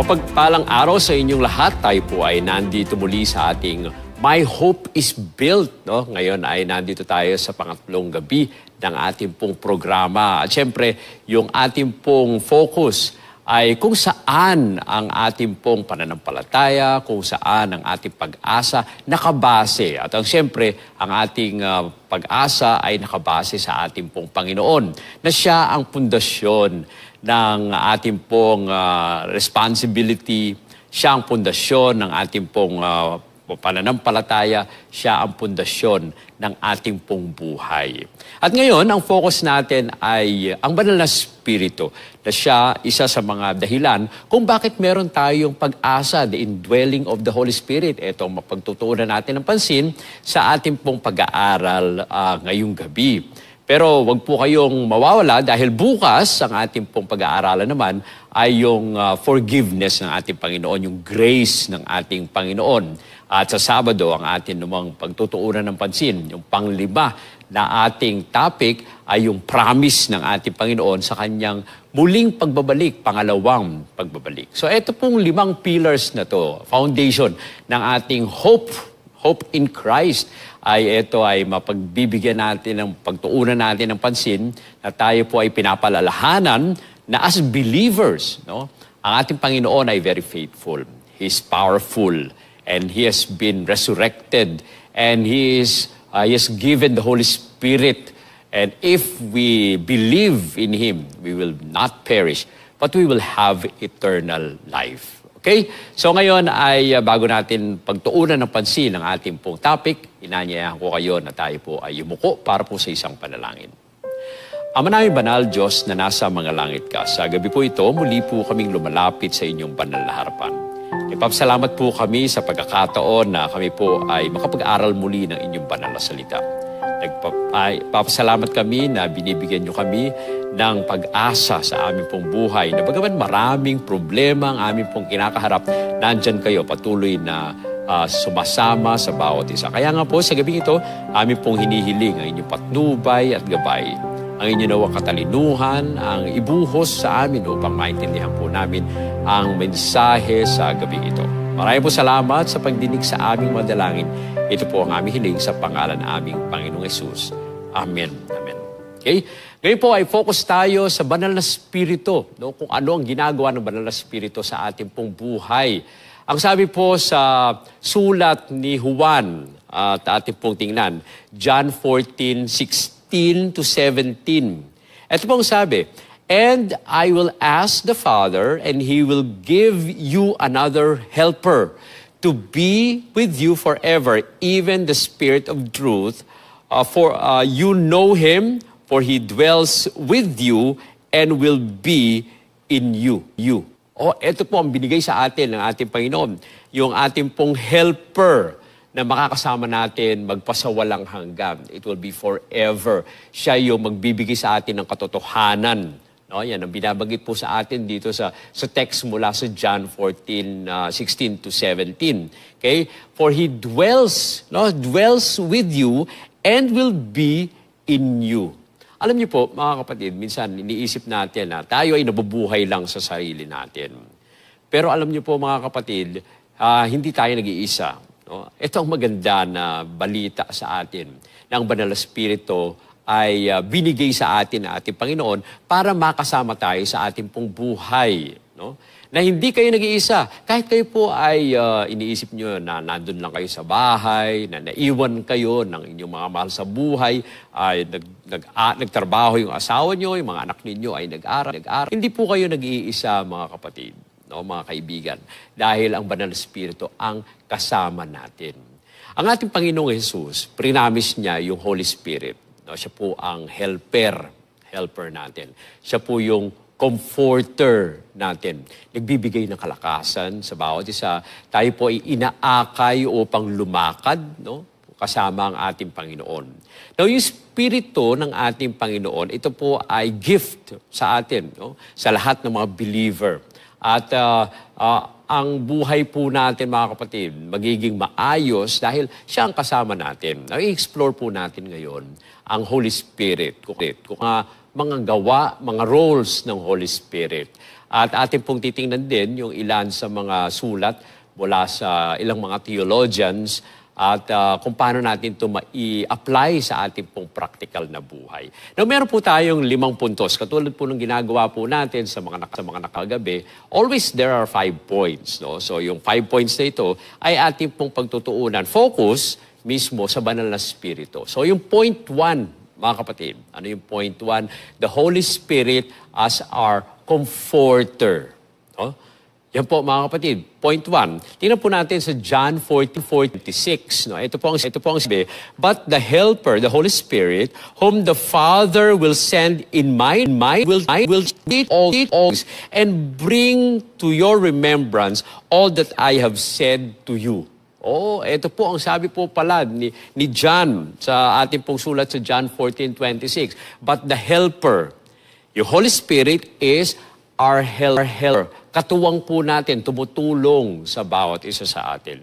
Mapagpalang araw sa inyong lahat. Tayo po ay nandito muli sa ating My Hope is Built. No? Ngayon ay nandito tayo sa pangatlong gabi ng ating pong programa. At syempre, yung ating pong focus ay kung saan ang ating pong pananampalataya, kung saan ang ating pag-asa nakabase. At syempre, ang ating pag-asa ay nakabase sa ating pong Panginoon, na siya ang pundasyon ng ating pong responsibility, siya ang pundasyon ng ating pong pananampalataya, siya ang pundasyon ng ating pong buhay. At ngayon, ang focus natin ay ang banal na Espiritu, na siya isa sa mga dahilan kung bakit meron tayong pag-asa, the indwelling of the Holy Spirit. Ito ang mapagtutuunan natin ng pansin sa ating pong pag-aaral ngayong gabi. Pero wag po kayong mawawala dahil bukas ang ating pong pag-aaralan naman ay yung forgiveness ng ating Panginoon, yung grace ng ating Panginoon. At sa Sabado, ang ating namang pagtutuunan ng pansin, yung panglima na ating topic ay yung promise ng ating Panginoon sa kanyang muling pagbabalik, pangalawang pagbabalik. So ito pong 5 pillars na to, foundation ng ating hope in Christ, ay ito ay mapagbibigyan natin ng pagtuunan natin ng pansin na tayo po ay pinapalalahanan na as believers, no, ang ating Panginoon ay very faithful. He is powerful and He has been resurrected and He has given the Holy Spirit. And if we believe in Him, we will not perish, but we will have eternal life. Okay? So ngayon ay bago natin pagtuunan ng pansin ng ating pong topic, inanyayahan ko kayo na tayo po ay yumuko para po sa isang panalangin. Ama naming banal Diyos na nasa mga langit ka, sa gabi po ito, muli po kaming lumalapit sa inyong banal na harapan. Ipapasalamat po kami sa pagkakataon na kami po ay makapag-aral muli ng inyong banal na salita. Papasalamat kami na binibigyan nyo kami ng pag-asa sa aming pong buhay. Na bagaman maraming problema ang aming pong kinakaharap, nandyan kayo patuloy na sumasama sa bawat isa. Kaya nga po sa gabi ito, aming pong hinihiling ang inyong patnubay at gabay. Ang inyong nawang katalinuhan, ang ibuhos sa amin upang maintindihan po namin ang mensahe sa gabi ito. Maraming po salamat sa pagdinig sa aming madalangin. Ito po ang aming hiling sa pangalan ng aming Panginoong Hesus. Amen. Amen. Okay? Ngayon po ay focus tayo sa banal na Espiritu. No? Kung ano ang ginagawa ng banal na Espiritu sa ating pong buhay. Ang sabi po sa sulat ni Juan, at ating pong tingnan, John 14:16 to 17. Ito pong sabi, "And I will ask the Father, and He will give you another helper to be with you forever, even the Spirit of truth. For you know Him, for He dwells with you and will be in you." Ito po ang binigay sa atin ng ating Panginoon. Yung ating pong helper na makakasama natin magpasawalang hanggan. It will be forever. Siya yung magbibigay sa atin ng katotohanan. No, yan ang binabanggit po sa atin dito sa text mula sa John 14:16 to 17. Okay? For He dwells with you and will be in you. Alam niyo po, mga kapatid, minsan iniisip natin na tayo ay nabubuhay lang sa sarili natin. Pero alam niyo po, mga kapatid, hindi tayo nag-iisa. No? Ito ang maganda na balita sa atin na ang Banal na Espiritu ay binigay sa atin ng ating Panginoon para makasama tayo sa ating pong buhay. No? Na hindi kayo nag-iisa. Kahit kayo po ay iniisip nyo na nandun lang kayo sa bahay, na naiwan kayo ng inyong mga mahal sa buhay, ay nagtrabaho yung asawa nyo, yung mga anak ninyo ay nag-aral. Hindi po kayo nag-iisa, mga kapatid, no, mga kaibigan, dahil ang Banal na Espiritu ang kasama natin. Ang ating Panginoong Hesus, prinamis niya yung Holy Spirit. No, siya po ang helper natin. Siya po yung comforter natin. Nagbibigay ng kalakasan sa bawat isa. Tayo po ay inaakay upang lumakad, no, kasama ang ating Panginoon. Now, yung Espiritu ng ating Panginoon, ito po ay gift sa atin, no, sa lahat ng mga believer. At ang buhay po natin, mga kapatid, magiging maayos dahil siya ang kasama natin. I-explore po natin ngayon ang Holy Spirit. Kung mga gawa, mga roles ng Holy Spirit. At atin pong titingnan din yung ilan sa mga sulat mula sa ilang mga theologians at kung paano natin ito i-apply sa ating pong practical na buhay. Now, meron po tayong 5 puntos. Katulad po ng ginagawa po natin sa mga nakagabi, always there are 5 points. No? So, yung 5 points na ito ay ating pong pagtutuunan. Focus mismo sa banal na Espiritu. So, yung point 1, mga kapatid, ano yung point 1? The Holy Spirit as our comforter. No? Yan po mga kapatid. Point 1. Tingnan po natin sa John 14:46. No? Ito po ang sabi, but the Helper, the Holy Spirit, whom the Father will send in my will teach all things and bring to your remembrance all that I have said to you. Oh, ito po ang sabi po pala ni John sa ating pong sulat sa John 14:26. But the Helper, yung Holy Spirit is our helper. Katuwang po natin, tumutulong sa bawat isa sa atin.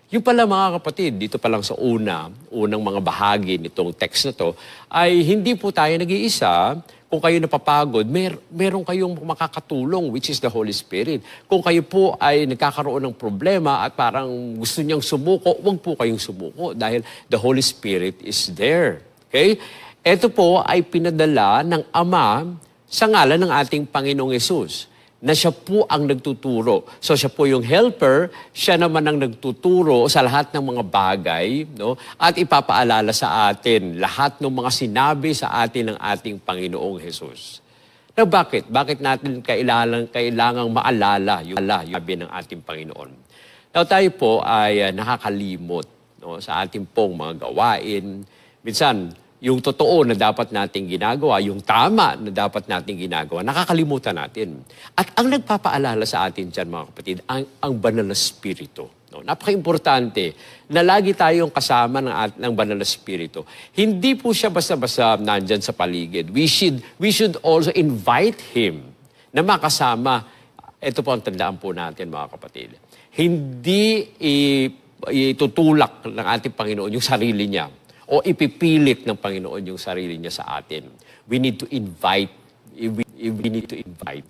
Yung pala mga kapatid, dito pa lang sa unang mga bahagi nitong text na to, ay hindi po tayo nag-iisa. Kung kayo napapagod, meron kayong makakatulong, which is the Holy Spirit. Kung kayo po ay nagkakaroon ng problema at parang gusto niyang sumuko, huwag po kayong sumuko dahil the Holy Spirit is there. Okay? Ito po ay pinadala ng Ama sa ngalan ng ating Panginoong Yesus, na siya po ang nagtuturo. So siya po yung helper, siya naman ang nagtuturo sa lahat ng mga bagay, no? At ipapaalala sa atin lahat ng mga sinabi sa atin ng ating Panginoong Yesus. Now bakit? Bakit natin kailangang maalala yung sabi ng ating Panginoon? Now tayo po ay nakakalimot, no, sa ating pong mga gawain. Minsan, yung totoo na dapat nating ginagawa, yung tama na dapat nating ginagawa, nakakalimutan natin. At ang nagpapaalala sa atin dyan, mga kapatid, ang banal na Espiritu. No? Napaka-importante na lagi tayong kasama ng banal na Espiritu. Hindi po siya basta-basta nandyan sa paligid. We should also invite Him na makasama. Ito po ang tandaan po natin, mga kapatid. Hindi itutulak ng ating Panginoon yung sarili niya o ipipilit ng Panginoon yung sarili niya sa atin. We need to invite. We need to invite.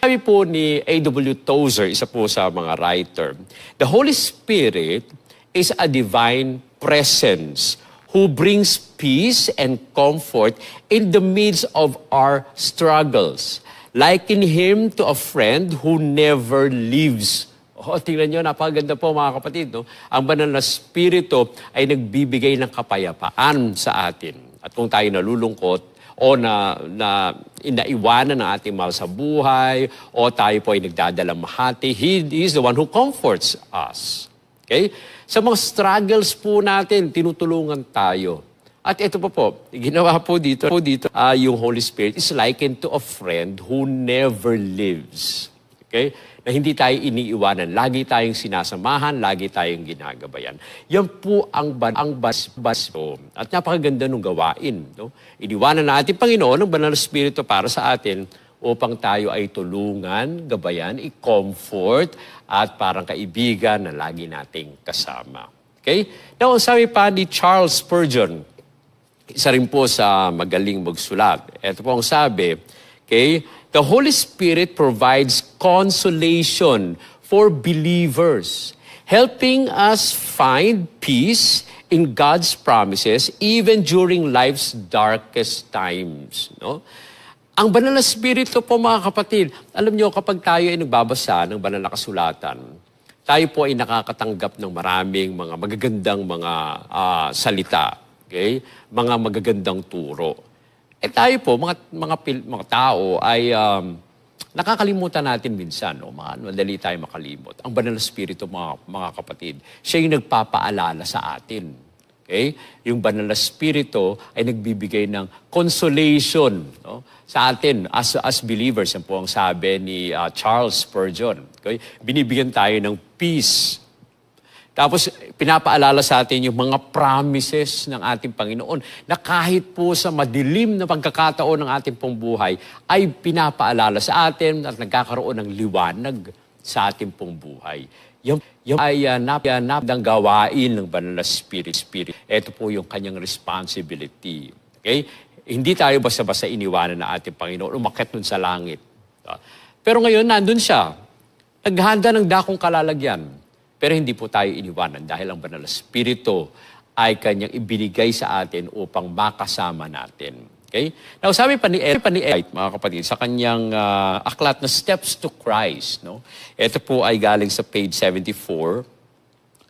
Sabi po ni A.W. Tozer, isa po sa mga writer, the Holy Spirit is a divine presence who brings peace and comfort in the midst of our struggles. Liken Him to a friend who never leaves. Oh, tingnan nyo, napakaganda po mga kapatid. No? Ang banal na Espiritu ay nagbibigay ng kapayapaan sa atin. At kung tayo nalulungkot o inaiwanan ng ating mahal sa buhay o tayo po ay nagdadalamhati, He is the one who comforts us. Okay? Sa mga struggles po natin, tinutulungan tayo. At ito po, ginawa po dito yung Holy Spirit is likened to a friend who never lives. Okay? Na hindi tayo iniiwanan. Lagi tayong sinasamahan, lagi tayong ginagabayan. Yan po ang basbo. At napakaganda nung gawain. No? Iniwanan na ating Panginoon ng Banal na Espiritu para sa atin upang tayo ay tulungan, gabayan, i-comfort, at parang kaibigan na lagi nating kasama. Okay? Now, sabi pa ni Charles Spurgeon, isa rin po sa magaling magsulat. Ito po ang sabi, okay, the Holy Spirit provides consolation for believers, helping us find peace in God's promises even during life's darkest times. No? Ang banal na Espiritu po mga kapatid, alam nyo kapag tayo ay nagbabasa ng banal na kasulatan, tayo po ay nakakatanggap ng maraming mga magagandang mga salita, okay? Mga magagandang turo. Tayo po, mga tao ay nakakalimutan natin minsan. No? Madali tayo makalimot. Ang banal na Espiritu, mga kapatid, siya yung nagpapaalala sa atin. Okay? Yung banal na Espiritu ay nagbibigay ng consolation, no? Sa atin as believers. Yan po ang sabi ni Charles Spurgeon. Okay? Binibigyan tayo ng peace. Tapos, pinapaalala sa atin yung mga promises ng ating Panginoon na kahit po sa madilim na pagkakataon ng ating pong buhay, ay pinapaalala sa atin at nagkakaroon ng liwanag sa ating pong buhay. Yung ay napang gawain ng Banal na Spirit. Ito po yung kanyang responsibility. Okay? Hindi tayo basta-basta iniwanan ng ating Panginoon, umakyat nun sa langit. Pero ngayon, nandun siya. Naghanda ng dakong kalalagyan. Pero hindi po tayo iniwanan dahil ang Banal na Espiritu ay kanyang ibinigay sa atin upang makasama natin. Okay? Now, sabi pa ni White, mga kapatid, sa kanyang aklat na Steps to Christ, no? Ito po ay galing sa page 74.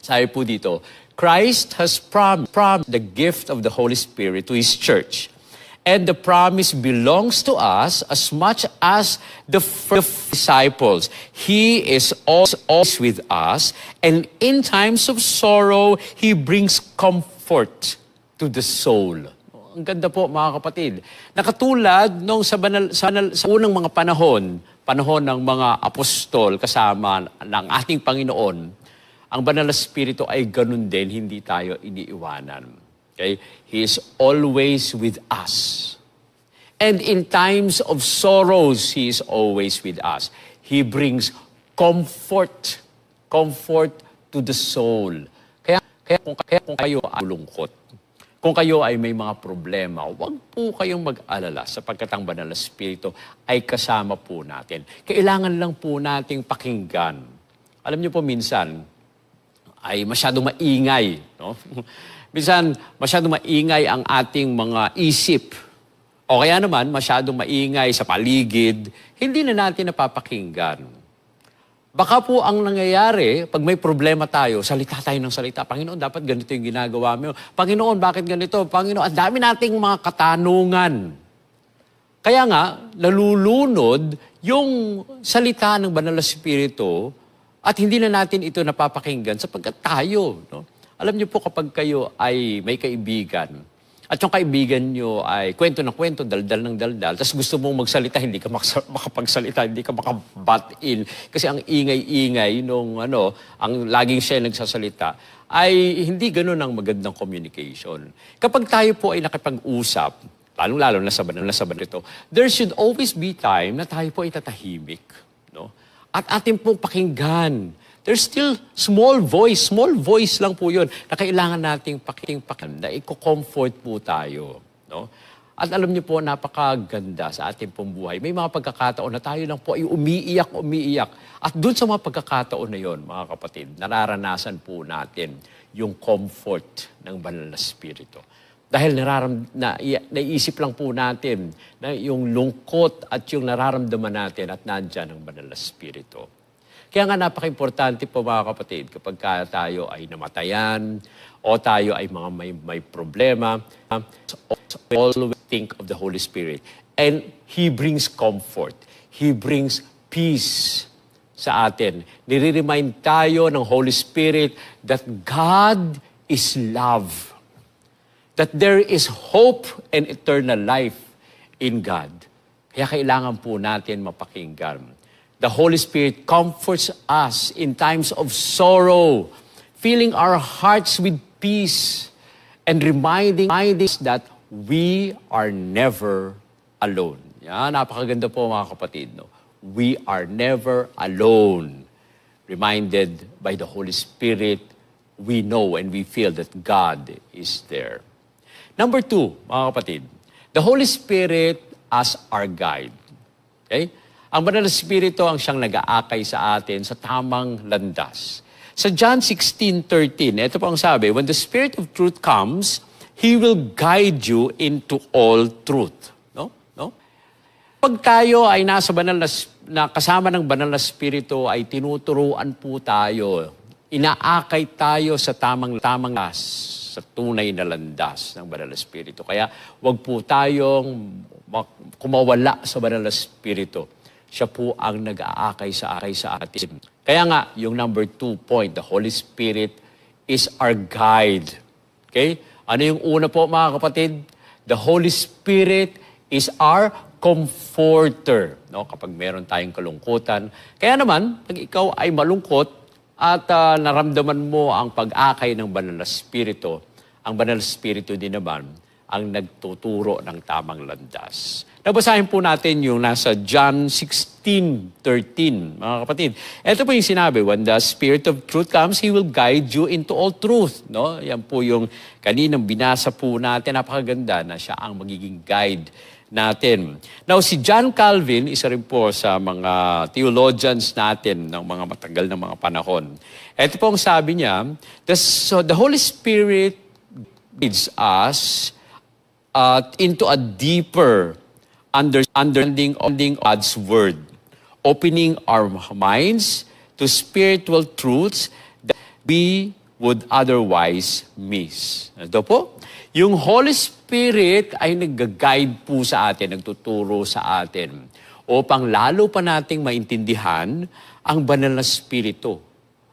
Sabi po dito, Christ has promised the gift of the Holy Spirit to His church. And the promise belongs to us as much as the first disciples. He is always with us, and in times of sorrow, He brings comfort to the soul. Ang ganda po, mga kapatid. Nakatulad nung sa unang mga panahon ng mga apostol kasama ng ating Panginoon, ang Banal na Espiritu ay ganun din, hindi tayo iniiwanan. Okay? He is always with us. And in times of sorrows, He is always with us. He brings comfort to the soul. Kaya kung kayo ay lungkot, kung kayo ay may mga problema, huwag po kayong mag-alala sapagkat ang Banal na Espiritu ay kasama po natin. Kailangan lang po nating pakinggan. Alam niyo po minsan, ay masyadong maingay, no? Minsan, masyadong maingay ang ating mga isip. O kaya naman, masyadong maingay sa paligid, hindi na natin napapakinggan. Baka po ang nangyayari, pag may problema tayo, salita tayo ng salita. Panginoon, dapat ganito yung ginagawa mo. Panginoon, bakit ganito? Panginoon, ang dami nating mga katanungan. Kaya nga, nalulunod yung salita ng Banal na Espiritu at hindi na natin ito napapakinggan sapagkat tayo, no? Alam niyo po kapag kayo ay may kaibigan at yung kaibigan niyo ay kwento ng kwento, daldal ng daldal, tapos gusto mong magsalita, hindi ka makapagsalita, hindi ka makabutt in kasi ang ingay-ingay nung ang laging siya nagsasalita ay hindi ganoon ang magandang communication. Kapag tayo po ay nakipag-usap, lalong-lalo na sa Banal ito, there should always be time na tayo po ay tatahimik, no? At atin pong pakinggan. There's still small voice lang po yun na kailangan nating pakinggan, na i-comfort po tayo. No? At alam niyo po, napakaganda sa ating pong buhay. May mga pagkakataon na tayo lang po ay umiiyak. At dun sa mga pagkakataon na yon, mga kapatid, nararanasan po natin yung comfort ng Banal na Espiritu. Dahil naiisip lang po natin na yung lungkot at yung nararamdaman natin at nandyan ang Banal na Espiritu. Kaya nga napaka-importante po mga kapatid kapag tayo ay namatayan o tayo ay may problema, always think of the Holy Spirit. And He brings comfort. He brings peace sa atin. Nire-remind tayo ng Holy Spirit that God is love. That there is hope and eternal life in God. Kaya kailangan po natin mapakinggan. The Holy Spirit comforts us in times of sorrow, filling our hearts with peace, and reminding us that we are never alone. Yan, napakaganda po mga kapatid. No? We are never alone. Reminded by the Holy Spirit, we know and we feel that God is there. Number 2, mga kapatid, the Holy Spirit as our guide. Okay? Ang Banal na Espiritu ang siyang nag-aakay sa atin sa tamang landas. Sa John 16:13, ito po ang sabi, when the Spirit of truth comes, He will guide you into all truth. No? Pag tayo ay nasa kasama ng Banal na Espiritu, ay tinuturuan po tayo, inaakay tayo sa tamang landas, sa tunay na landas ng Banal na Espiritu. Kaya wag po tayong kumawala sa Banal na Espiritu. Siya po ang nag-aakay sa atin. Kaya nga, yung number 2 point, the Holy Spirit is our guide. Okay? Ano yung una po, mga kapatid? The Holy Spirit is our comforter. No? Kapag meron tayong kalungkutan. Kaya naman, pag ikaw ay malungkot at naramdaman mo ang pag-akay ng Banal na Espiritu, ang Banal na Espiritu din naman ang nagtuturo ng tamang landas. Nabasahin po natin yung nasa John 16:13, mga kapatid. Ito po yung sinabi, when the Spirit of truth comes, He will guide you into all truth. No? Yan po yung kaninang binasa po natin. Napakaganda na siya ang magiging guide natin. Now, si John Calvin, isa rin po sa mga theologians natin ng mga matagal na mga panahon. Ito po ang sabi niya, the Holy Spirit leads us into a deeper understanding of God's Word, opening our minds to spiritual truths that we would otherwise miss. Ito po, yung Holy Spirit ay nag-guide po sa atin, nagtuturo sa atin, upang lalo pa nating maintindihan ang banal na Espiritu,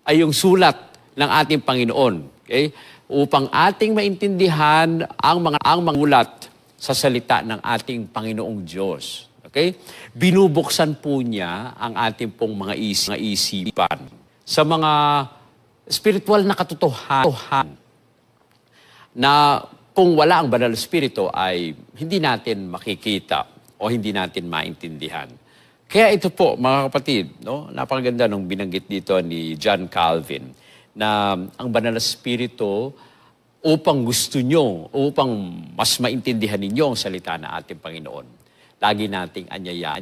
ay yung sulat ng ating Panginoon. Okay? Upang ating maintindihan ang mga ulat sa salita ng ating Panginoong Diyos. Okay? Binubuksan po niya ang ating pong mga isipan sa mga spiritual na katotohanan na kung wala ang banal na Espiritu ay hindi natin makikita o hindi natin maintindihan. Kaya ito po, mga kapatid, no? Napakaganda nung binanggit dito ni John Calvin na ang banal na Espiritu upang gusto nyo, upang mas maintindihan ninyo ang salita ng ating Panginoon. Lagi nating anyaya.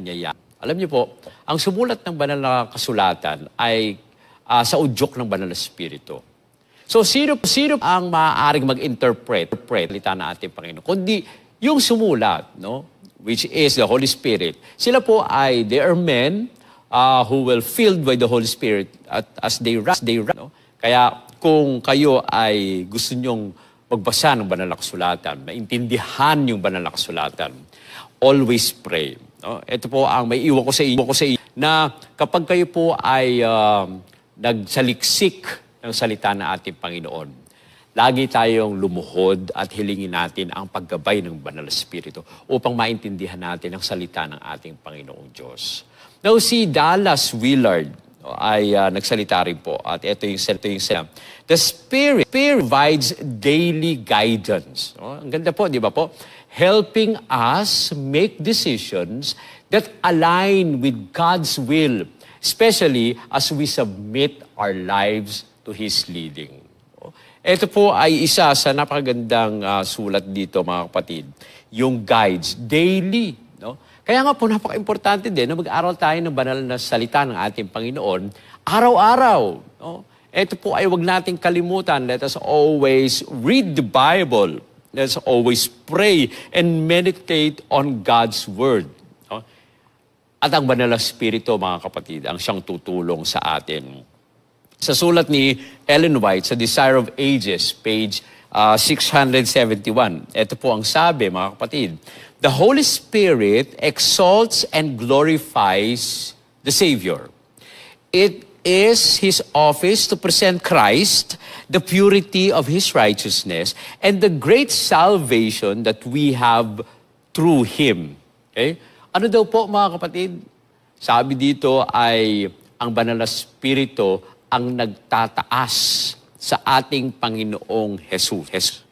Alam niyo po, ang sumulat ng banal na kasulatan ay sa udyok ng banal na Espiritu. So, sino ang maaaring mag-interpret salita ng ating Panginoon? Kundi yung sumulat, no? Which is the Holy Spirit. Sila po they are men who will filled by the Holy Spirit as they write. No? Kaya, kung kayo ay gusto nyong magbasa ng banal na kasulatan, maintindihan yung banal na kasulatan, always pray. No? Ito po ang may iwan ko sa inyo na kapag kayo po ay nagsaliksik ng salita ng ating Panginoon, lagi tayong lumuhod at hilingin natin ang paggabay ng banal na Espiritu upang maintindihan natin ang salita ng ating Panginoong Diyos. Now, si Dallas Willard ay nagsalita rin po. At ito yung the Spirit provides daily guidance. Ang ganda po, di ba po? Helping us make decisions that align with God's will, especially as we submit our lives to His leading. Ito po ay isa sa napakagandang sulat dito, mga kapatid. Yung guides, daily. No? Kaya nga po, napaka-importante din na mag-aral tayo ng banal na salita ng ating Panginoon araw-araw. No? Ito po ay wag nating kalimutan. Let us always read the Bible. Let us always pray and meditate on God's Word. No? At ang banal na Espiritu, mga kapatid, ang siyang tutulong sa atin. Sa sulat ni Ellen White, sa Desire of Ages, page 671, ito po ang sabi, mga kapatid, the Holy Spirit exalts and glorifies the Savior. It is His office to present Christ, the purity of His righteousness, and the great salvation that we have through Him. Okay? Ano daw po, mga kapatid? Sabi dito ay ang banal na Espiritu ang nagtataas sa ating Panginoong Jesus.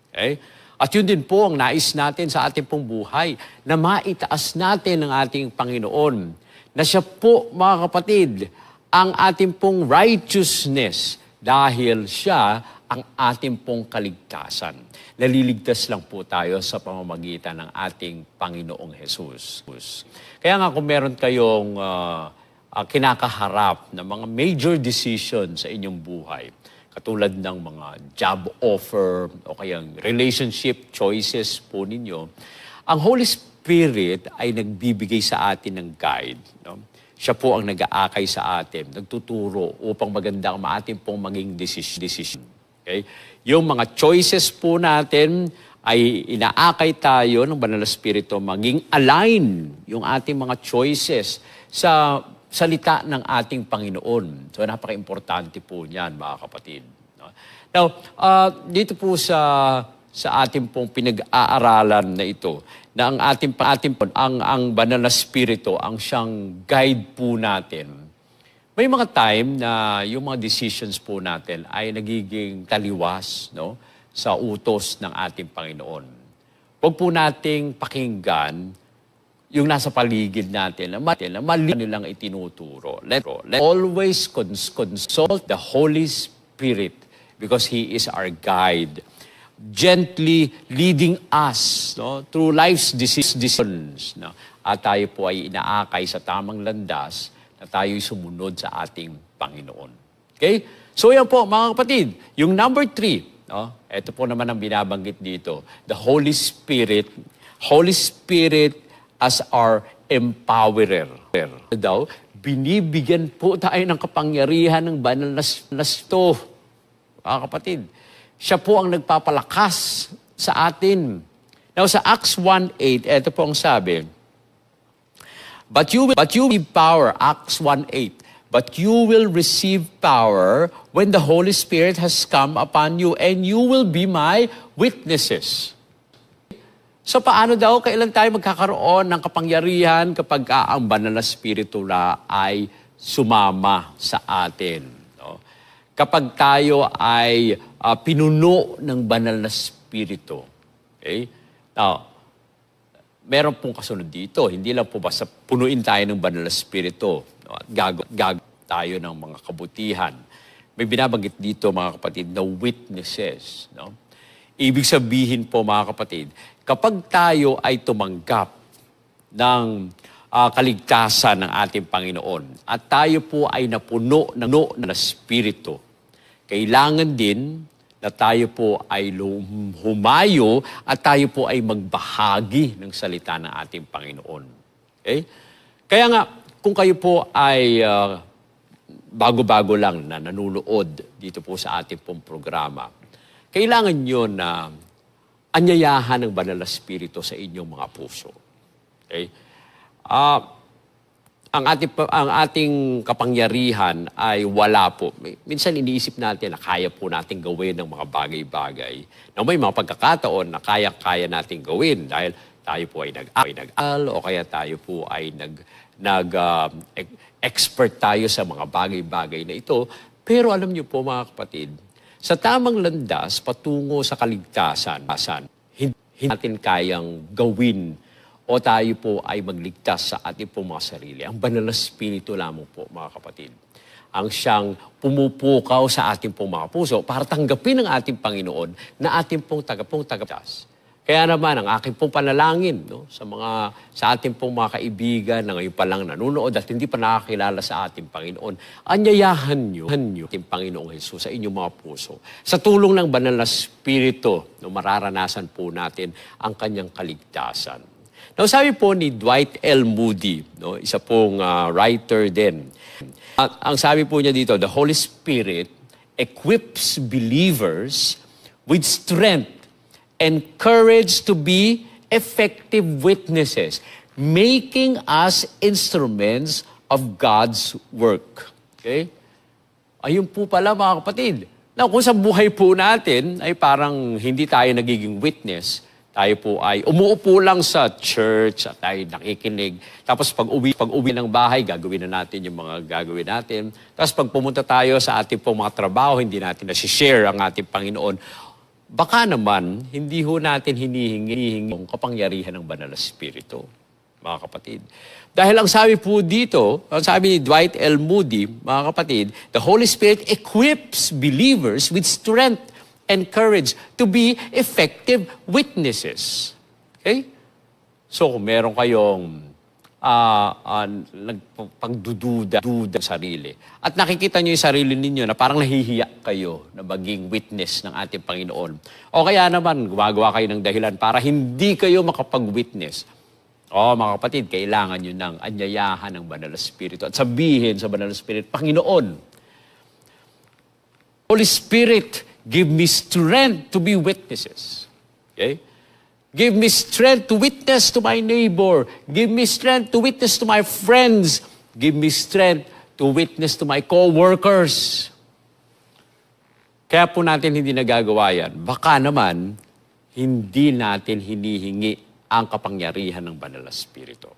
Okay? At yun din po ang nais natin sa ating pong buhay, na maitaas natin ang ating Panginoon, na siya po, mga kapatid, ang ating pong righteousness dahil siya ang ating pong kaligtasan. Naliligtas lang po tayo sa pamamagitan ng ating Panginoong Jesus. Kaya nga kung meron kayong kinakaharap na mga major decisions sa inyong buhay, katulad ng mga job offer o kayang relationship choices po ninyo, ang Holy Spirit ay nagbibigay sa atin ng guide. No? Siya po ang nag-aakay sa atin, nagtuturo upang maganda ang ating pong maging decision. Okay? Yung mga choices po natin ay inaakay tayo ng Banal na Espiritu maging align yung ating mga choices sa salita ng ating Panginoon. So, napaka-importante po niyan, mga kapatid. Now, dito po sa ating pong pinag-aaralan na ito, na ang ang Banal na Espiritu, ang siyang guide po natin. May mga time na yung mga decisions po natin ay nagiging taliwas, no, sa utos ng ating Panginoon. Huwag po nating pakinggan yung nasa paligid natin, na mali nilang itinuturo. Let always consult the Holy Spirit because He is our guide, gently leading us, no, through life's decisions. No? At tayo po ay inaakay sa tamang landas na tayo'y sumunod sa ating Panginoon. Okay? So yan po, mga kapatid, yung number 3, no? Ito po naman ang binabanggit dito, the Holy Spirit as our empowerer. Daw, binibigyan po tayo ng kapangyarihan ng banal na ito. Mga kapatid, siya po ang nagpapalakas sa atin. Now sa Acts 1:8, ito po ang sabi, But you will receive power, Acts 1:8. But you will receive power when the Holy Spirit has come upon you, and you will be my witnesses. So paano daw, kailan tayo magkakaroon ng kapangyarihan kapag ang banal na Espiritu na ay sumama sa atin? No? Kapag tayo ay pinuno ng banal na Espiritu. Okay? Now, meron pong kasunod dito. Hindi lang po basta punuin tayo ng banal na Espiritu. No? At gagawin tayo ng mga kabutihan. May binabanggit dito, mga kapatid, na witnesses. No? Ibig sabihin po, mga kapatid, kapag tayo ay tumanggap ng kaligtasan ng ating Panginoon at tayo po ay napuno ng Espiritu, kailangan din na tayo po ay humayo at tayo po ay magbahagi ng salita ng ating Panginoon. Okay? Kaya nga, kung kayo po ay bago-bago lang na nanunood dito po sa ating pong programa, kailangan nyo na anyayahan ng banal na Espiritu sa inyong mga puso. Okay? Ang ating kapangyarihan ay wala po. Minsan iniisip natin na kaya po natin gawin ng mga bagay-bagay na may mga pagkakataon na kaya natin gawin dahil tayo po ay nag-aral o kaya tayo po ay expert tayo sa mga bagay-bagay na ito. Pero alam niyo po, mga kapatid, sa tamang landas patungo sa kaligtasan, hindi natin kayang gawin o tayo po ay magligtas sa ating pong mga sarili. Ang banal na Espiritu lamang po, mga kapatid, ang siyang pumupukaw sa ating pong mga puso para tanggapin ng ating Panginoon na ating pong tagapagligtas. Kaya naman, ang aking pong panalangin, no, sa ating pong mga kaibigan na ngayon pa lang nanonood at hindi pa nakakilala sa ating Panginoon, anyayahan niyo ating Panginoong Jesus sa inyong mga puso. Sa tulong ng banal na Espiritu, no, mararanasan po natin ang kanyang kaligtasan. Now, sabi po ni Dwight L. Moody, no, isa pong writer din. Ang sabi po niya dito, the Holy Spirit equips believers with strength and courage to be effective witnesses, making us instruments of God's work. Okay? Ayun po pala, mga kapatid. Now, kung sa buhay po natin ay parang hindi tayo nagiging witness, tayo po ay umuupo lang sa church at tayo nakikinig. Tapos pag uwi ng bahay, gagawin na natin yung mga gagawin natin. Tapos pag pumunta tayo sa ating pong mga trabaho, hindi natin na-share ang ating Panginoon. Baka naman, hindi ho natin hinihingi ang kapangyarihan ng banal na Espiritu, mga kapatid. Dahil ang sabi po dito, ang sabi ni Dwight L. Moody, mga kapatid, the Holy Spirit equips believers with strength and courage to be effective witnesses. Okay? So, kung meron kayong pagdududa sa sarili. At nakikita nyo yung sarili ninyo na parang nahihiya kayo na maging witness ng ating Panginoon. O kaya naman, gumagawa kayo ng dahilan para hindi kayo makapag-witness. O mga kapatid, kailangan nyo ng anyayahan ng Banal na Espiritu. At sabihin sa Banal na Espiritu, Panginoon, Holy Spirit, give me strength to be witnesses. Okay? Give me strength to witness to my neighbor. Give me strength to witness to my friends. Give me strength to witness to my co-workers. Kaya po natin hindi nagagawa yan. Baka naman, hindi natin hinihingi ang kapangyarihan ng Banal na Espiritu.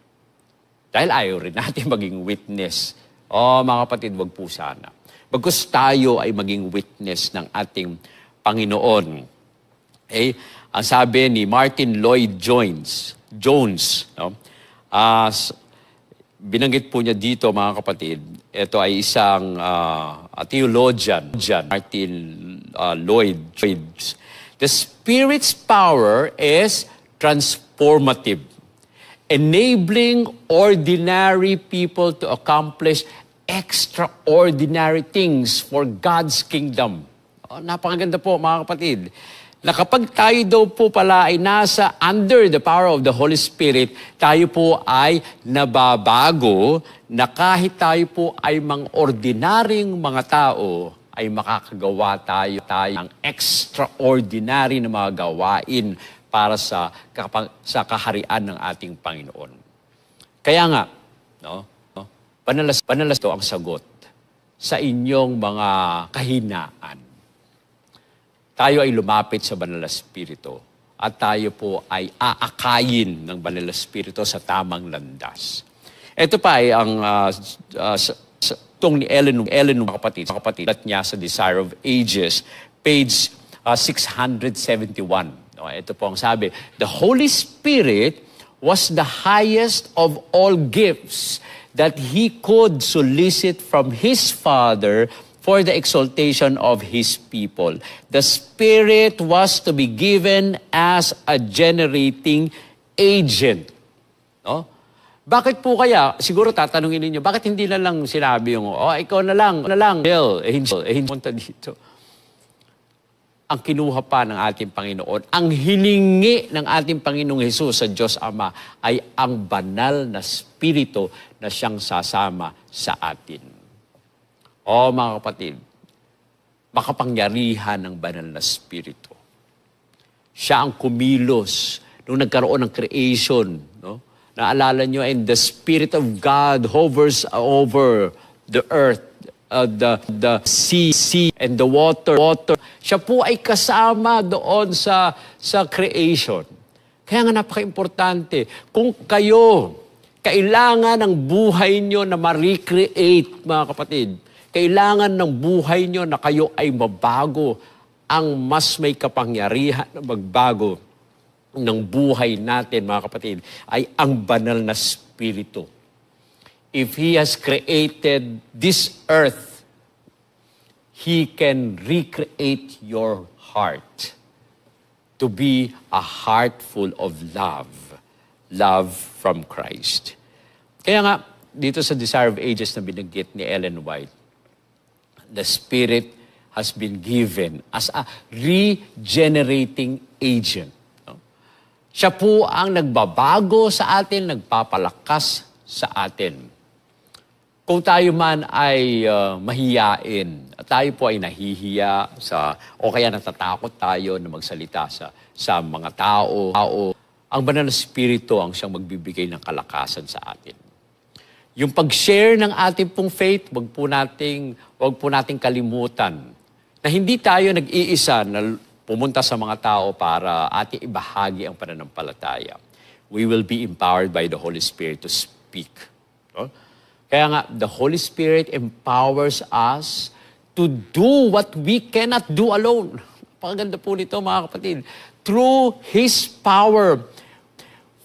Dahil ayaw rin natin maging witness. Mga kapatid, wag po sana. Bagkus tayo ay maging witness ng ating Panginoon. Okay? Ang sabi ni Martin Lloyd Jones, no? Binanggit po niya dito, mga kapatid, ito ay isang theologian, Martin Lloyd. The Spirit's power is transformative, enabling ordinary people to accomplish extraordinary things for God's kingdom. Napakaganda po, mga kapatid, na kapag tayo daw po pala ay nasa under the power of the Holy Spirit, tayo po ay nababago na kahit tayo po ay mga ordinaryong mga tao, ay makakagawa tayo ng extraordinary na mga gawain para sa kaharian ng ating Panginoon. Kaya nga, panalas to ang sagot sa inyong mga kahinaan. Tayo ay lumapit sa Banal na Espiritu at tayo po ay aakayin ng Banal na Espiritu sa tamang landas. Ito pa ay ang itong ni Ellen kapatid at niya sa Desire of Ages, page 671. Ito po ang sabi, the Holy Spirit was the highest of all gifts that He could solicit from His Father for the exaltation of His people. The Spirit was to be given as a generating agent. No? Bakit po kaya, siguro tatanungin ninyo, bakit hindi na lang sinabi yung, ikaw na lang, angel, punta dito. Ang kinuha pa ng ating Panginoon, ang hiningi ng ating Panginoong Hesus sa Diyos Ama ay ang banal na Espiritu na siyang sasama sa atin. Mga kapatid, makapangyarihan ng banal na Espiritu. Siya ang kumilos nung nagkaroon ng creation. No? Naalala nyo, and the Spirit of God hovers over the earth, the sea, and the water. Siya po ay kasama doon sa creation. Kaya nga napaka-importante, kung kayo, kailangan ng buhay nyo na ma-recreate, mga kapatid. Kailangan ng buhay nyo na kayo ay mabago. Ang mas may kapangyarihan na magbago ng buhay natin, mga kapatid, ay ang banal na Espiritu. If He has created this earth, He can recreate your heart to be a heart full of love from Christ. Kaya nga, dito sa Desire of Ages na binanggit ni Ellen White, the Spirit has been given as a regenerating agent. No? Siya po ang nagbabago sa atin, nagpapalakas sa atin. Kung tayo man ay mahiyain, at tayo po ay nahihiya o kaya natatakot tayo na magsalita sa mga tao, ang Banal na Espiritu ang siyang magbibigay ng kalakasan sa atin. Yung pag-share ng ating pong faith, wag po nating kalimutan na hindi tayo nag-iisa na pumunta sa mga tao para ating ibahagi ang pananampalataya. We will be empowered by the Holy Spirit to speak. No? Kaya nga, the Holy Spirit empowers us to do what we cannot do alone. Napakaganda po nito, mga kapatid. Through His power,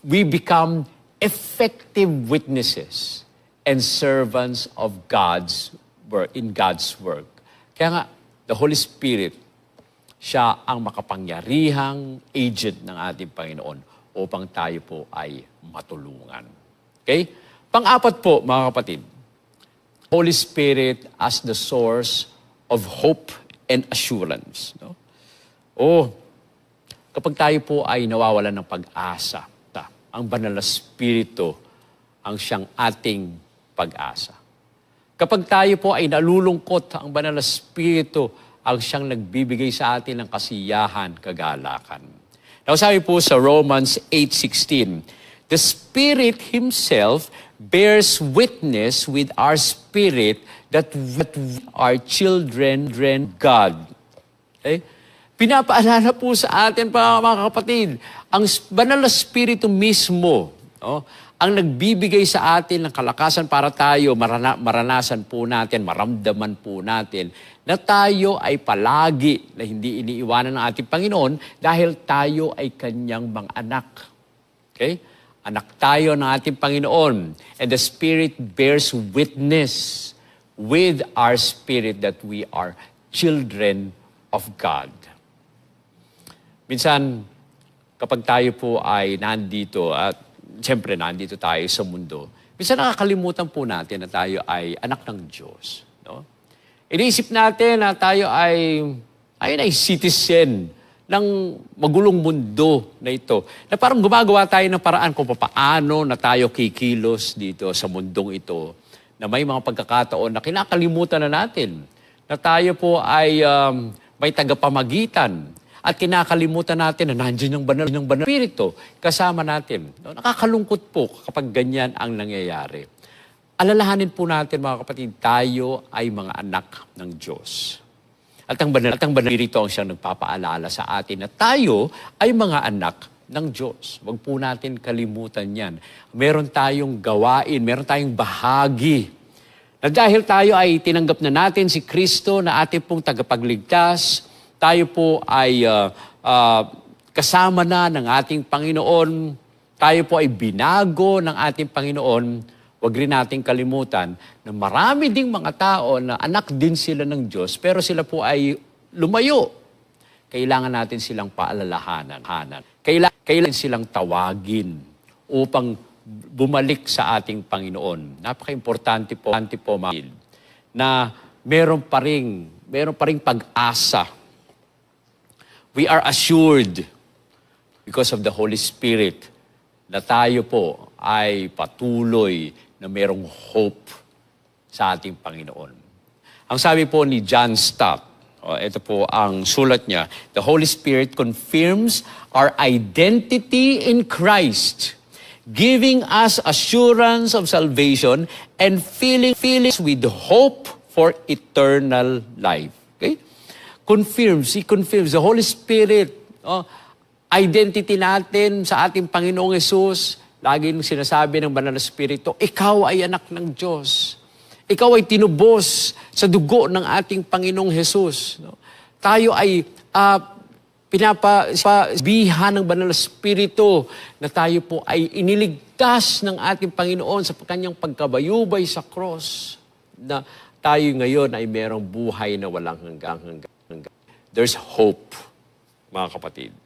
we become effective witnesses and servants of God's work, in God's work. Kaya nga, the Holy Spirit, siya ang makapangyarihang agent ng ating Panginoon upang tayo po ay matulungan. Okay? Pang-apat po, mga kapatid, Holy Spirit as the source of hope and assurance. No? Kapag tayo po ay nawawalan ng pag-asa, ang Banal na Espiritu ang siyang ating pag-asa. Kapag tayo po ay nalulungkot, ang Banal na Espiritu ang siyang nagbibigay sa atin ng kasiyahan, kagalakan. Now, sabi po sa Romans 8:16, the Spirit Himself bears witness with our spirit that we are children of God. Okay? Pinapaalala po sa atin, mga kapatid, ang Banal na Espiritu mismo, ang nagbibigay sa atin ng kalakasan para tayo maranasan po natin, maramdaman po natin na tayo ay palagi na hindi iniiwanan ng ating Panginoon dahil tayo ay Kanyang mga anak. Okay? Anak tayo ng ating Panginoon. And the Spirit bears witness with our spirit that we are children of God. Minsan, kapag tayo po ay nandito, at siyempre nandito tayo sa mundo, minsan nakakalimutan po natin na tayo ay anak ng Diyos. No? Iniisip natin na tayo ay citizen ng magulong mundo na ito. Na parang gumagawa tayo ng paraan kung paano na tayo kikilos dito sa mundong ito, na may mga pagkakataon na kinakalimutan na natin, na tayo po ay may tagapamagitan, at kinakalimutan natin na nandiyan yung banal Espiritu kasama natin. No? Nakakalungkot po kapag ganyan ang nangyayari. Alalahanin po natin, mga kapatid, tayo ay mga anak ng Diyos. At ang banal Espiritu ang siyang nagpapaalala sa atin na tayo ay mga anak ng Diyos. Huwag po natin kalimutan yan. Meron tayong gawain, meron tayong bahagi. Na dahil tayo ay tinanggap na natin si Kristo na ating pong tagapagligtas, tayo po ay kasama na ng ating Panginoon, tayo po ay binago ng ating Panginoon. Huwag rin nating kalimutan na marami ding mga tao na anak din sila ng Diyos, pero sila po ay lumayo. Kailangan natin silang paalalahanan. Kailangan silang tawagin upang bumalik sa ating Panginoon. Napaka-importante po, na meron pa ring pag-asa. We are assured because of the Holy Spirit na tayo po ay patuloy na merong hope sa ating Panginoon. Ang sabi po ni John Stott, ito po ang sulat niya, the Holy Spirit confirms our identity in Christ, giving us assurance of salvation and filling us with hope for eternal life. Okay? He confirms the Holy Spirit, identity natin sa ating Panginoong Hesus. Lagi nung sinasabi ng Banal na Espiritu, ikaw ay anak ng Diyos. Ikaw ay tinubos sa dugo ng ating Panginoong Hesus. No? Tayo ay pinapasabihan ng Banal na Espiritu na tayo po ay iniligtas ng ating Panginoon sa kanyang pagkabayubay sa cross. Na tayo ngayon ay merong buhay na walang hanggang. There's hope, mga kapatid.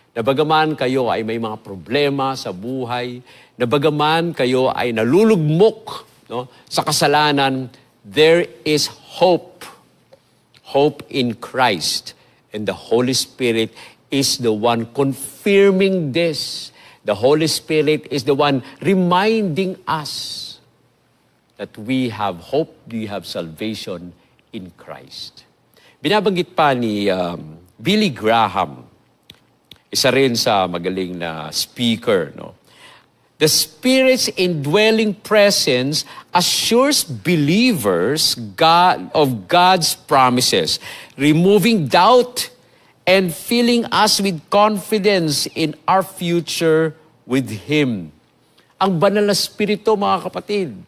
Na bagaman kayo ay may mga problema sa buhay, na bagaman kayo ay nalulugmok, no, sa kasalanan, there is hope. Hope in Christ. And the Holy Spirit is the one confirming this. The Holy Spirit is the one reminding us that we have hope, we have salvation in Christ. Binabanggit pa ni Billy Graham, isa rin sa magaling na speaker, no? The Spirit's indwelling presence assures believers of God's promises, removing doubt and filling us with confidence in our future with Him. Ang banal na Espiritu, mga kapatid,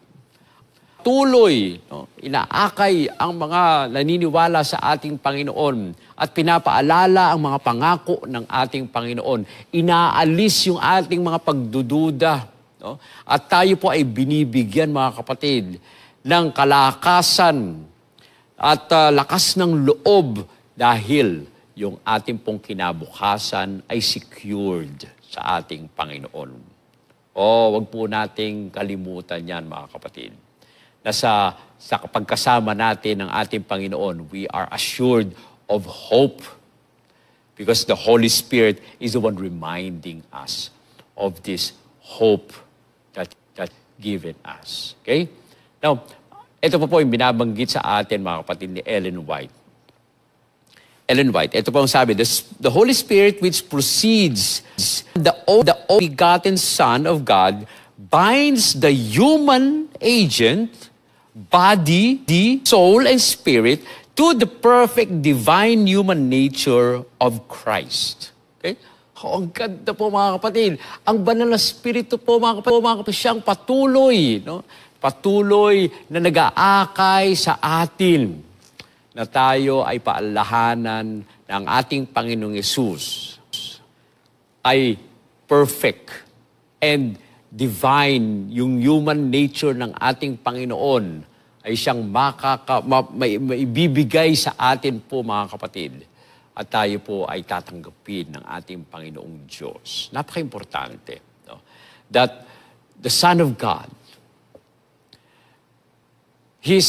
tuloy, no, inaakay ang mga naniniwala sa ating Panginoon at pinapaalala ang mga pangako ng ating Panginoon. Inaalis yung ating mga pagdududa. No? At tayo po ay binibigyan, mga kapatid, ng kalakasan at lakas ng loob dahil yung ating pong kinabukasan ay secured sa ating Panginoon. Wag po nating kalimutan yan, mga kapatid. Na sa pagkasama natin ng ating Panginoon, we are assured of hope because the Holy Spirit is the one reminding us of this hope that given us. Okay? Now, ito po yung binabanggit sa atin, mga kapatid, ni Ellen White. Ellen White, ito po ang sabi, the Holy Spirit which proceeds the only begotten Son of God binds the human agent, body, soul, and spirit to the perfect divine human nature of Christ. Okay? Ang ganda po, mga kapatid. Ang banal na Espiritu po, mga kapatid, siyang patuloy, no? Patuloy na nag-aakay sa atin na tayo ay paalahanan ng ating Panginoong Hesus ay perfect and divine, yung human nature ng ating Panginoon ay siyang maibibigay sa atin po, mga kapatid. At tayo po ay tatanggapin ng ating Panginoong Diyos. Napaka-importante, no? That the Son of God, His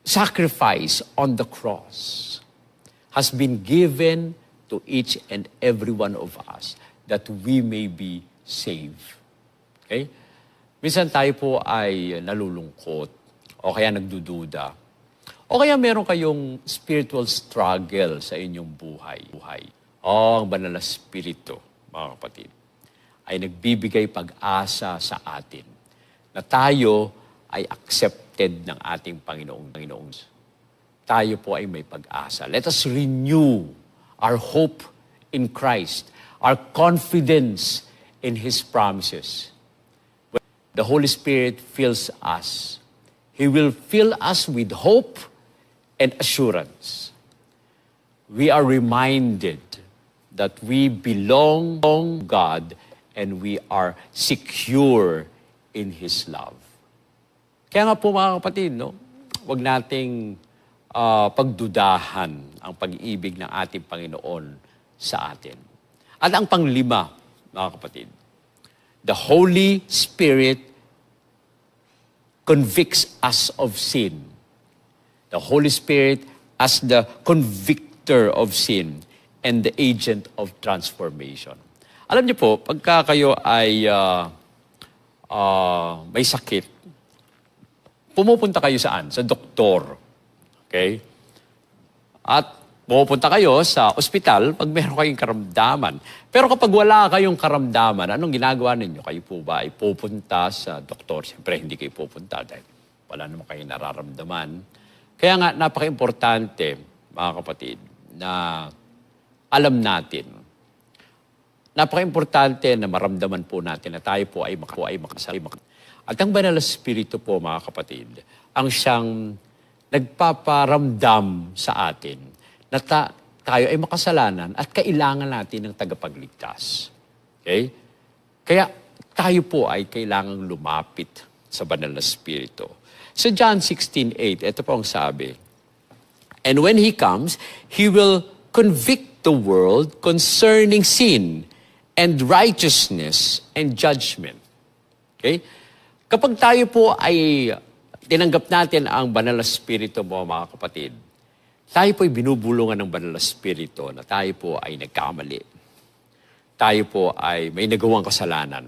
sacrifice on the cross has been given to each and every one of us that we may be saved. Okay? Minsan tayo po ay nalulungkot o kaya nagdududa o kaya meron kayong spiritual struggle sa inyong buhay. Ang banal na Espiritu, mga kapatid, ay nagbibigay pag-asa sa atin na tayo ay accepted ng ating Panginoong. Tayo po ay may pag-asa. Let us renew our hope in Christ, our confidence in His promises. When the Holy Spirit fills us, He will fill us with hope and assurance. We are reminded that we belong to God and we are secure in His love. Kaya nga po, mga kapatid, no? Huwag nating pagdudahan ang pag-ibig ng ating Panginoon sa atin. At ang panglima, mga kapatid, the Holy Spirit convicts us of sin. The Holy Spirit as the convictor of sin and the agent of transformation. Alam niyo po, pagka kayo ay may sakit, pumupunta kayo saan? Sa doktor. Okay? At pumupunta kayo sa ospital pag meron kayong karamdaman. Pero kapag wala kayong karamdaman, anong ginagawa ninyo? Kayo po ba ay pupunta sa doktor? Siyempre, hindi kayo pupunta dahil wala naman kayong nararamdaman. Kaya nga, napaka-importante, mga kapatid, na alam natin. Napaka-importante na maramdaman po natin na tayo po ay makasali. At ang banal na Espiritu po, mga kapatid, ang siyang nagpaparamdam sa atin na tayo ay makasalanan at kailangan natin ng tagapagligtas. Okay? Kaya tayo po ay kailangang lumapit sa banal na Espiritu. Sa John 16:8, ito po ang sabi, "And when He comes, He will convict the world concerning sin and righteousness and judgment." Okay? Kapag tayo po ay tinanggap natin ang banal na Espiritu mo, mga kapatid, tayo po ay binubulungan ng banal na Espiritu na tayo po ay nagkamali. Tayo po ay may nagawang kasalanan.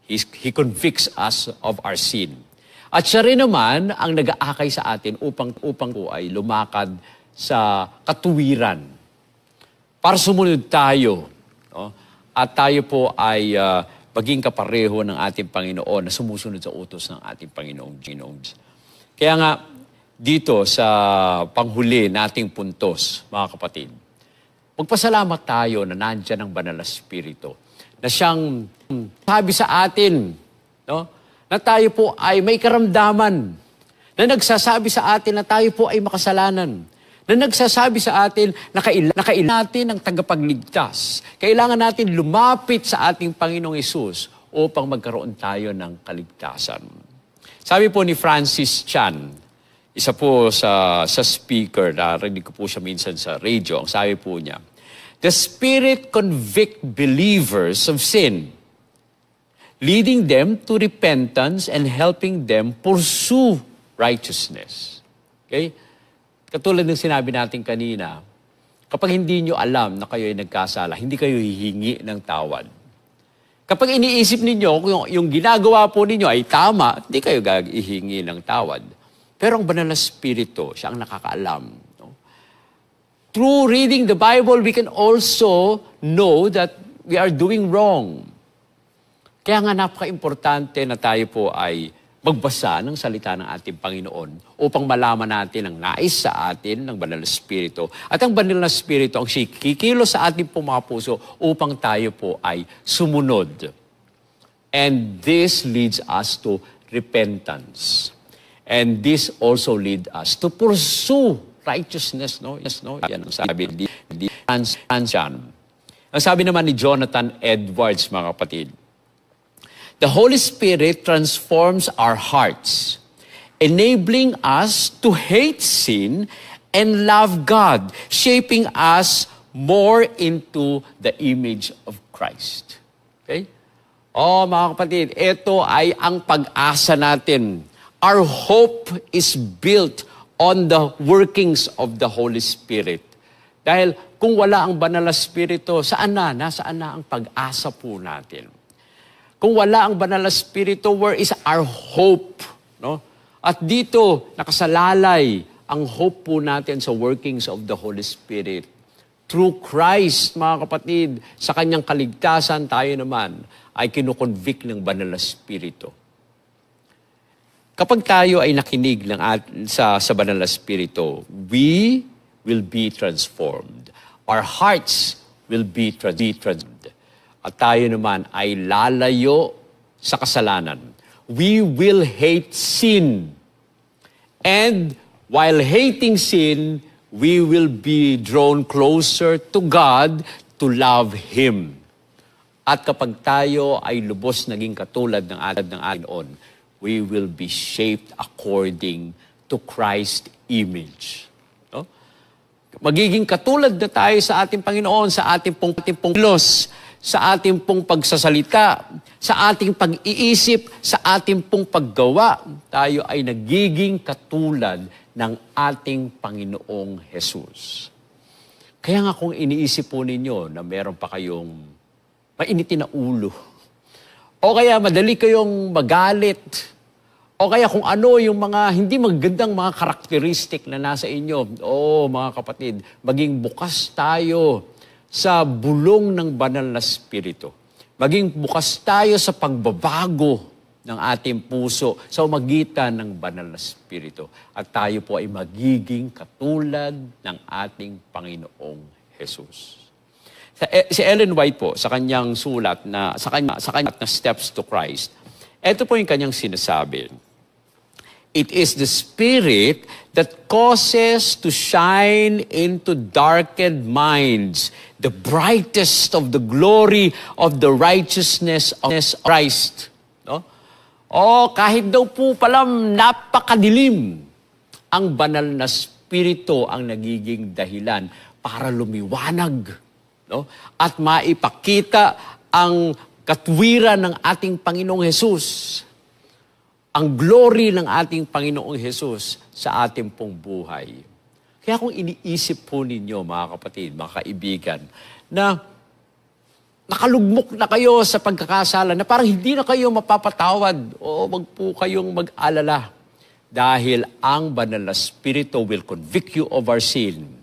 He convicts us of our sin. At siya rin naman ang nag-aakay sa atin upang po ay lumakad sa katuwiran. Para sumunod tayo. No? At tayo po ay maging kapareho ng ating Panginoon na sumusunod sa utos ng ating Panginoong. Kaya nga, dito sa panghuli nating puntos, mga kapatid, magpasalamat tayo na nandiyan ang banal na Espiritu, na siyang sabi sa atin, no? Na tayo po ay may karamdaman, na nagsasabi sa atin na tayo po ay makasalanan, na nagsasabi sa atin na kailangan natin ng tagapagligtas. Kailangan natin lumapit sa ating Panginoong Hesus upang magkaroon tayo ng kaligtasan. Sabi po ni Francis Chan, isa po sa speaker, narinig ko po siya minsan sa radio, ang sabi po niya, "The Spirit convict believers of sin, leading them to repentance and helping them pursue righteousness." Okay? Katulad ng sinabi natin kanina, kapag hindi nyo alam na kayo ay nagkasala, hindi kayo hihingi ng tawad. Kapag iniisip ninyo kung yung ginagawa po ninyo ay tama, hindi kayo hihingi ng tawad. Pero ang banal na Espiritu, siya ang nakakaalam. No? Through reading the Bible, we can also know that we are doing wrong. Kaya nga napaka-importante na tayo po ay magbasa ng salita ng ating Panginoon upang malaman natin ang nais sa atin ng banal na Espiritu. At ang banal na Espiritu ang kikilos sa ating po mga puso upang tayo po ay sumunod. And this leads us to repentance. And this also leads us to pursue righteousness. No? Yes, no? Yan ang sabi di Ang sabi naman ni Jonathan Edwards, mga kapatid, The Holy Spirit transforms our hearts, enabling us to hate sin and love God, shaping us more into the image of Christ. Okay? Mga kapatid, ito ay ang pag-asa natin. Our hope is built on the workings of the Holy Spirit. Dahil kung wala ang banal na Espiritu, nasaan na ang pag-asa po natin? Kung wala ang banal na Espiritu, where is our hope? No? At dito, nakasalalay ang hope po natin sa workings of the Holy Spirit. Through Christ, mga kapatid, sa kanyang kaligtasan, tayo naman ay kinukonvict ng banal na Espiritu. Kapag tayo ay nakinig sa banal na Espiritu, we will be transformed. Our hearts will be transformed. At tayo naman ay lalayo sa kasalanan. We will hate sin. And while hating sin, we will be drawn closer to God to love Him. At kapag tayo ay lubos naging katulad ng Panginoon, we will be shaped according to Christ's image. No? Magiging katulad na tayo sa ating Panginoon, sa ating pong kilos, sa ating pong pagsasalita, sa ating pag-iisip, sa ating pong paggawa. Tayo ay nagiging katulad ng ating Panginoong Jesus. Kaya nga kung iniisip po ninyo na meron pa kayong mainitin na ulo, o kaya madali kayong magalit, o kaya kung ano yung mga hindi magandang mga karakteristik na nasa inyo, mga kapatid, maging bukas tayo sa bulong ng banal na Espiritu. Maging bukas tayo sa pagbabago ng ating puso sa umagitan ng banal na Espiritu. At tayo po ay magiging katulad ng ating Panginoong Jesus. Si Ellen White po, sa kanyang sulat na Steps to Christ, ito po yung kanyang sinasabi. It is the Spirit that causes to shine into darkened minds the brightest of the glory of the righteousness of Christ. No? Kahit daw po palang napakadilim, ang banal na Espiritu ang nagiging dahilan para lumiwanag, no? At maipakita ang katwiran ng ating Panginoong Hesus, ang glory ng ating Panginoong Hesus sa ating pong buhay. Kaya kung iniisip po ninyo, mga kapatid, mga kaibigan, na nakalugmok na kayo sa pagkakasala, na parang hindi na kayo mapapatawad, wag po kayong mag-alala. Dahil ang banal na Espiritu will convict you of our sin.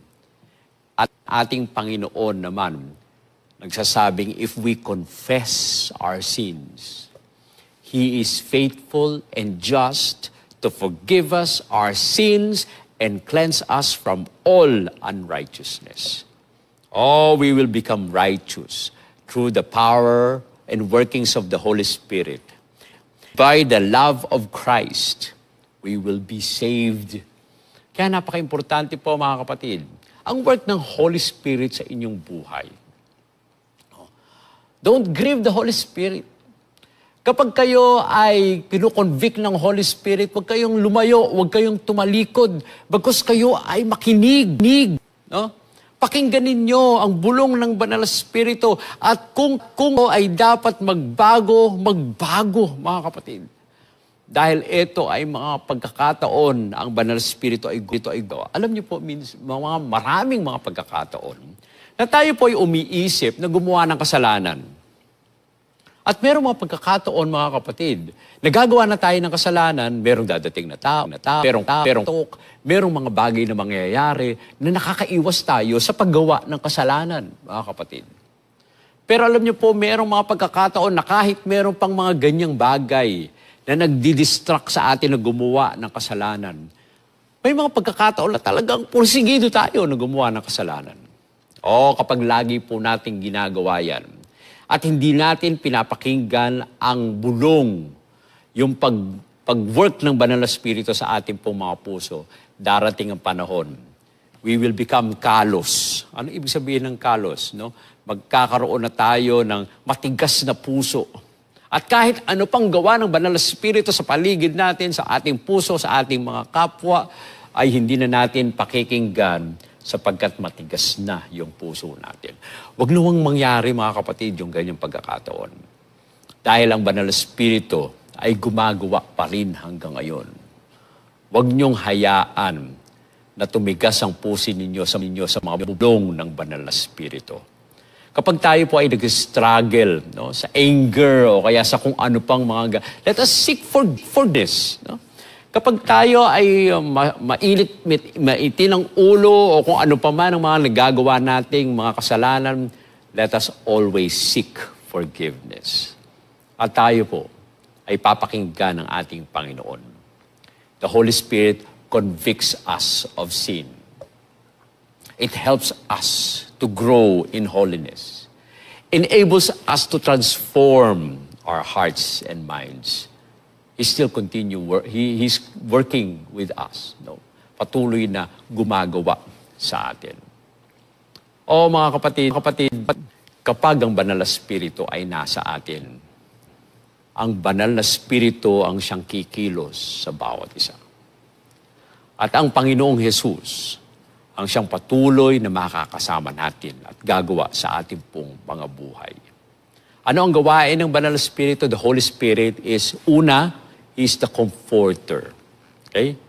At ating Panginoon naman, nagsasabing, if we confess our sins, He is faithful and just to forgive us our sins and cleanse us from all unrighteousness. We will become righteous through the power and workings of the Holy Spirit. By the love of Christ, we will be saved. Kaya napaka-importante po, mga kapatid, ang work ng Holy Spirit sa inyong buhay. Don't grieve the Holy Spirit. Kapag kayo ay kinukonvict ng Holy Spirit, huwag kayong lumayo, huwag kayong tumalikod, bagkus kayo ay makinig. No? Pakinggan ninyo ang bulong ng Banal na Espiritu at kung ay dapat magbago, mga kapatid. Dahil ito ay mga pagkakataon, ang Banal na Espiritu ay gawa. Alam niyo po, maraming mga pagkakataon na tayo po ay umiisip na gumawa ng kasalanan. At merong mga pagkakataon, mga kapatid, nagagawa na tayo ng kasalanan, merong dadating na tao, merong mga bagay na mangyayari na nakakaiwas tayo sa paggawa ng kasalanan, mga kapatid. Pero alam niyo po, merong mga pagkakataon na kahit merong pang mga ganyang bagay na nagdidistract sa atin na gumawa ng kasalanan, may mga pagkakataon na talagang pursigido tayo na gumawa ng kasalanan. Kapag lagi po nating ginagawa yan, at hindi natin pinapakinggan ang bulong, yung pag-work ng Banal na Espiritu sa ating pong mga puso, darating ang panahon. We will become kalos. Ano ibig sabihin ng kalos? No? Magkakaroon na tayo ng matigas na puso. At kahit ano pang gawa ng Banal na Espiritu sa paligid natin, sa ating puso, sa ating mga kapwa, ay hindi na natin pakikinggan sapagkat matigas na yung puso natin. Huwag nawang mangyari, mga kapatid, yung ganyang pagkakataon. Dahil ang Banal na Espiritu ay gumagawa pa rin hanggang ngayon. Huwag niyong hayaan na tumigas ang puso ninyo sa mga bulong ng Banal na Espiritu. Kapag tayo po ay nag-struggle, no, sa anger o kaya sa kung ano pang mga... Let us seek for this. No? Kapag tayo ay maitin ang ulo o kung ano pa man ang mga nagagawa nating mga kasalanan, let us always seek forgiveness. At tayo po ay papakinggan ng ating Panginoon. The Holy Spirit convicts us of sin. It helps us to grow in holiness. Enables us to transform our hearts and minds. He's working with us. No? Patuloy na gumagawa sa atin. O mga kapatid, kapag ang Banal na Espiritu ay nasa atin, ang Banal na Espiritu ang siyang kikilos sa bawat isa. At ang Panginoong Jesus ang siyang patuloy na makakasama natin at gagawa sa ating pong mga buhay. Ano ang gawain ng Banal na Espiritu? The Holy Spirit is, una, He is the Comforter. Okay?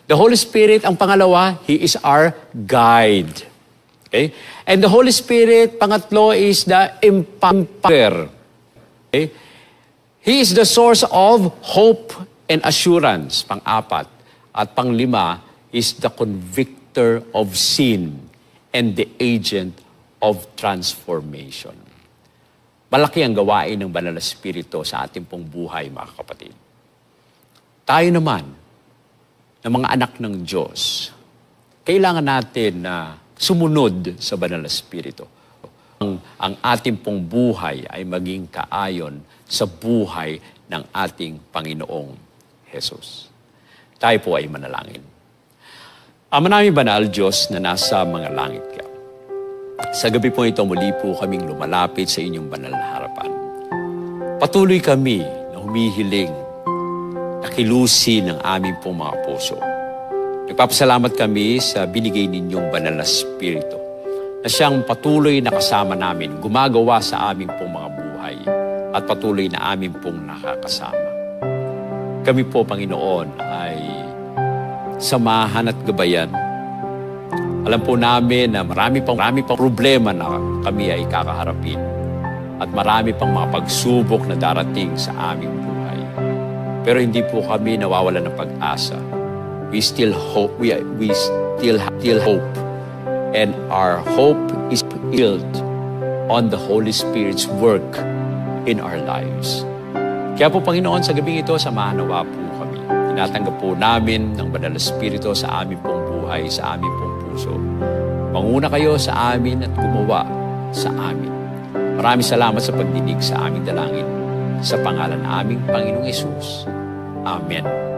The Holy Spirit, ang pangalawa, He is our guide. Okay? And the Holy Spirit, pangatlo, is the Empower. Okay? He is the source of hope and assurance, pang-apat. At panglima is the convictor of sin and the agent of transformation. Malaki ang gawain ng Banal na Espiritu sa ating pong buhay, mga kapatid. Tayo naman, na mga anak ng Diyos, kailangan natin na sumunod sa Banal na Espiritu. Ang ating pong buhay ay maging kaayon sa buhay ng ating Panginoong Jesus. Tayo po ay manalangin. Ama namin banal, Diyos na nasa mga langit ka. Sa gabi po ito, muli po kaming lumalapit sa inyong banal na harapan. Patuloy kami na humihiling, nakilusin ang aming pong mga puso. Nagpapasalamat kami sa binigay ninyong Banal na Espiritu na siyang patuloy na kasama namin, gumagawa sa aming pong mga buhay at patuloy na aming pong nakakasama. Kami po, Panginoon, ay samahan at gabayan. Alam po namin na marami pang problema na kami ay kakaharapin at marami pang mga pagsubok na darating sa aming buhay. Pero hindi po kami nawawalan ng pag-asa. We still hope. We still hope. And our hope is built on the Holy Spirit's work in our lives. Kaya po, Panginoon, sa gabing ito, samahan nawa po kami. Tinatanggap po namin ng Banal na Espiritu sa aming pong buhay, sa aming pong puso. Manguna kayo sa amin at gumawa sa amin. Maraming salamat sa pagdinig sa aming dalangin. Sa pangalan ng aming Panginoong Hesus. Amen.